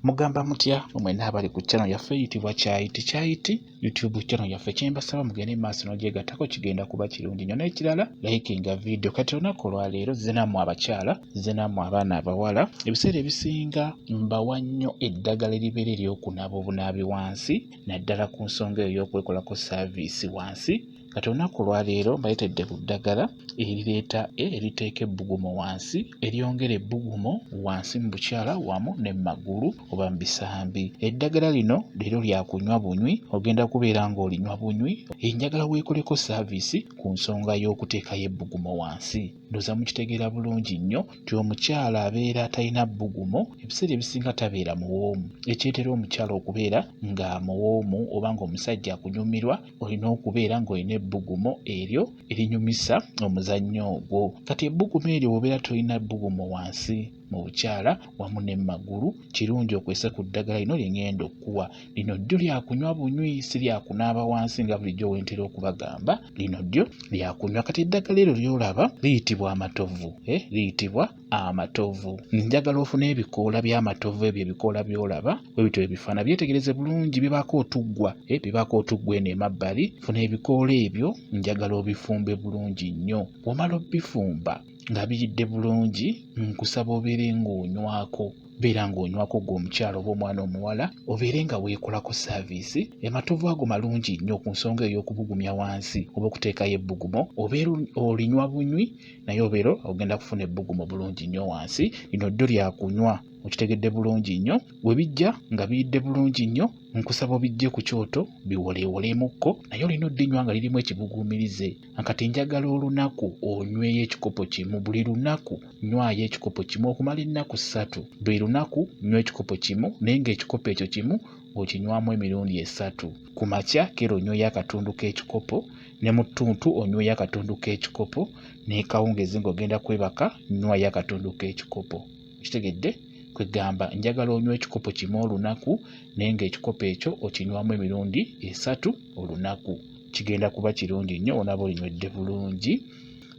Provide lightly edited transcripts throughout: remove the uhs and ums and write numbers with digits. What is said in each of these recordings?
Mugamba mutya mwenna abali ku channel yaffe eyitibwa Kyayiti YouTube channel yaffe kyembasaba mugende maaso n'ogyegattako kigenda kuba kirungi nnyo. N'ekirala likinga video kati olunaku olwaleero zenamu abakyala zenamu abaana abawala ebiseera ebisinga mbawa nnyo eddagala eribeera ery'okunaaba obunaabi wansi naddala ku nsonga eyo y'okwekolako service wansi. Kati olunaku olwaleero mbayitedde ku ddagala erireeta eriteeka ebbugumu wansi eryongera ebbugumu wansi mu bukyala wamu ne magulu oba mu bisambi. Eddagala lino leero lya kunywa bunywi, ogenda kubeera ng'olinywa bunywi njagala weekoleko service ku nsonga y'okuteekayo ebbugumu wansi. Ndooza mukitegeera bulungi nnyo nti omukyala abeera talina bbugumu ebiseera ebisinga tabeera muwoomu. Ekyetera omukyala okubeera nga muwoomu oba ng'omusajja akunyumirwa olina okubeera ng'olina ebbugumu eryo erinyumisa omuzannyo ogwo. Kati ebbugumu eryo bw'obeera tolina bbugumu wansi mu bukyala wamu ne magulu kirungi okwesa ku ddagala lino lye ngenda okuwa. Lino ddyo lya kunywa bunywi si lya kunaaba wansi nga bulijjo wentera okubagamba. Lino ddyo lya kunywa. Kati eddagala eryo ly'olaba liyitibwa amatovu. Liyitibwa amatovu. Njagala ofune ebikoola by'amatovu ebyo ebikoola by'olaba bwe bityo ebifaana byetegereze bulungi bibaako otuggwa bibaako otuggwa eno emabbali. Funa ebikoola ebyo njagala obifumbe bulungi nnyo. Bw'omala obifumba nga biyidde bulungi nkusaba obeere ng'onywako. Beera ng'onywako gwe omukyala oba omwana omuwala obeere nga weekolako service. Amatovu ago malungi nnyo ku nsonga ey'okubugumya wansi oba okuteekayo ebbugumu. Obeera olinywa bunywi naye obeera ogenda kufuna ebbugumu bulungi nnyo wansi. Lino ddyo lya kunywa okitegedde bulungi nnyo. Bwe bijja nga biyidde bulungi nnyo nkusaba obijje ku kyoto biwoleewolемуko naye olina oddinywa nga lirimu ekibuguumirize. Kati njagala olunaku onyweyo ekikopo kimu. Buli lunaku nywayo ekikopo kimu okumala ennaku 3. Buli lunaku nywa ekikopo kimu naye ng'ekikopo ekyo kimu okinywamu emirundi 3. Ku makya kero onyweyo akatundu k'ekikopo ne mu ttuntu onyweyo akatundu k'ekikopo n'ekawungeezi ng'ogenda kwebaka nywayo akatundu k'ekikopo. Kitegedde kwegamba njagala onywa ekikopo kimu olunaku naye ng'ekikopo ekyo okinywamu emirundi 3 olunaku. Kigenda kuba kirungi nnyo onaaba olinywedde bulungi.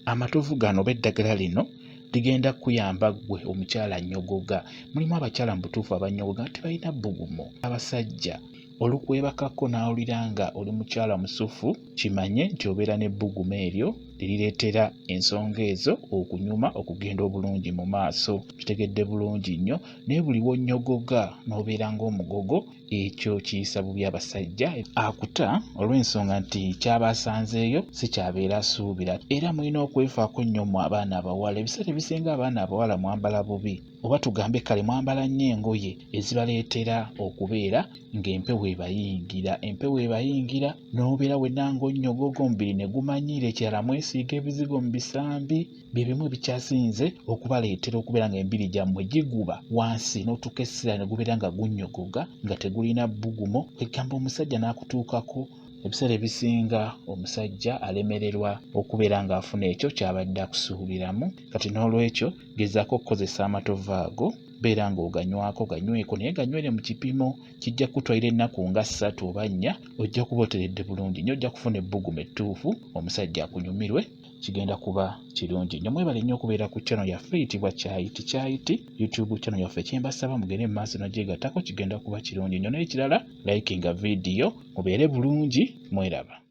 Amatovu gano oba eddagala lino ligenda kuyamba gwe omukyala nnyogoga. Mulimu abakyala mu butuufu abannyogoga tebalina bbugumu. Abasajja olukwebakako n'awulira nga oli mukyala musufu kimanye nti obeera n'ebbugumu eryo lirireetera ensonga ezo okunyuma okugenda obulungi mu maaso. Kitegedde bulungi nnyo naye buli wonnyogoga n'obeera ng'omugogo ekyo kiyisa bubi abasajja. Akuta olw'ensonga nti kyaba asanzeeyo si kyabeera asuubira. Era mulina okwefaako nnyo mu abaana abawala. Ebiseera ebisinga abaana abawala mwambala bubi oba tugambe kale mwambala nnyo engoye ezibaleetera okubeera ng'empewo ebayingira. Empewo ebayingira n'obeera wenna ng'onnyogoga omubiri ne gumanyiira. Ekirala mwesiiga ebizigo mu bisambi bye bimu ebikyasinze okubaleetera okubeera ng'emibiri gyammwe giguba wansi n'otuuka essira ne gubeera nga gunnyogoga nga tegulina bbugumu. Egamba omusajja n'akutuukako. Ebiseera ebisinga omusajja alemererwa okubeera ng'afuna ekyo ky'abadde akusuubiramu. Kati n'olwekyo gezaako okukozesa amatovu ago beera ng'oganywako ganyweko naye ganywere mu kipimo. Kijja kutwalira ennaku nga 3 oba 4 ojja kuba oteredde bulungi nnyo. Ojja kufuna ebbugumu ettuufu. Omusajja akunyumirwe. Kigenda kuba kirungi nnyo. Mwebale nnyo okubeera ku channel yaffe eyitibwa Kyayiti YouTube channel yaffe kyembasaba mugende mu maaso n'ogyegattako kigenda kuba kirungi nnyo. N'ekirala likinga video mubeere bulungi. Mweraba.